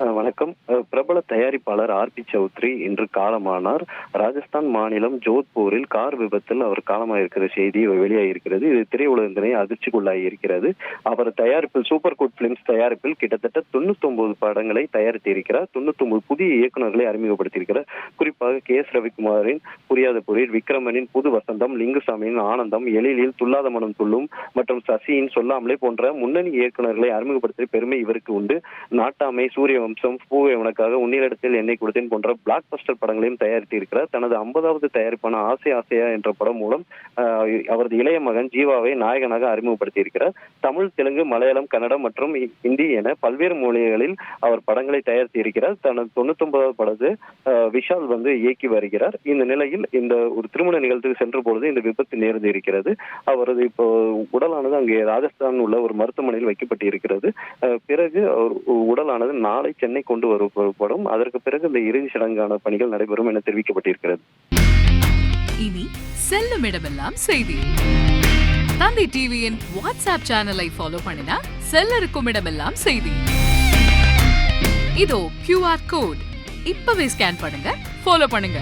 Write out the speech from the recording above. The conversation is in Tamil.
வணக்கம். பிரபல தயாரிப்பாளர் ஆர்.பி. சௌத்ரி இன்று காலமானார். ராஜஸ்தான் மாநிலம் ஜோத்பூரில் கார் விபத்தில் அவர் காலமாயிருக்கிற செய்தி வெளியாகியிருக்கிறது. இது திரையுலகத்தினை அதிர்ச்சிக்குள்ளாகி இருக்கிறது. அவர் தயாரிப்பில் சூப்பர் குட் பிலிம்ஸ் தயாரிப்பில் கிட்டத்தட்ட 99 படங்களை தயாரித்திருக்கிறார். 99 புதிய இயக்குநர்களை அறிமுகப்படுத்தியிருக்கிறார். குறிப்பாக கே.எஸ். ரவிக்குமாரின் புரியாத புரியில், விக்ரமனின் புது வசந்தம், லிங்குசாமியின் ஆனந்தம், எழிலில் துல்லாத மனம் துள்ளும் மற்றும் சசியின் சொல்லாமலே போன்ற முன்னணி இயக்குநர்களை அறிமுகப்படுத்திய பெருமை இவருக்கு உண்டு. நாட்டாமை, சூரிய வம்சம், பூவே உனக்காக, உன்னிடத்தில் என்னை கொடுத்தேன் போன்ற பிளாக் பஸ்டர் படங்களையும் தயாரித்து இருக்கிறார். தனது 50வது தயாரிப்பான ஆசை ஆசையா என்ற படம் மூலம் அவரது இளைய மகன் ஜீவாவை நாயகனாக அறிமுகப்படுத்தி இருக்கிறார். தமிழ், தெலுங்கு, மலையாளம், கன்னடம் மற்றும் ஹிந்தி என பல்வேறு மொழிகளில் அவர் படங்களை தயாரித்து இருக்கிறார். தனது 99வது படத்தை விஷால் இயக்கி வருகிறார். இந்த நிலையில் இந்த ஒரு திருமண நிகழ்ச்சிக்கு சென்ற பொழுது இந்த விபத்து நேர்ந்து இருக்கிறது. அவரது இப்போ உடலானது அங்கே ராஜஸ்தான் உள்ள ஒரு மருத்துவமனையில் வைக்கப்பட்டு இருக்கிறது. பிறகு உடலானது நாளை சென்னை கொண்டு வரப்படும். அதற்கு பிறகு இந்த இறுதி சடங்கான பணிகள் நடைபெறும் என தெரிவிக்கப்பட்டிருக்கிறது. இனி செல்லும் இடமெல்லாம் செய்தி. தந்தி டிவியின் வாட்ஸ்அப் சேனலை ஃபாலோ பண்ணினா செல்ல இருக்கும் இடமெல்லாம் செய்தி. இதோ QR கோட் இப்பவே ஸ்கேன் பண்ணுங்க, ஃபாலோ பண்ணுங்க.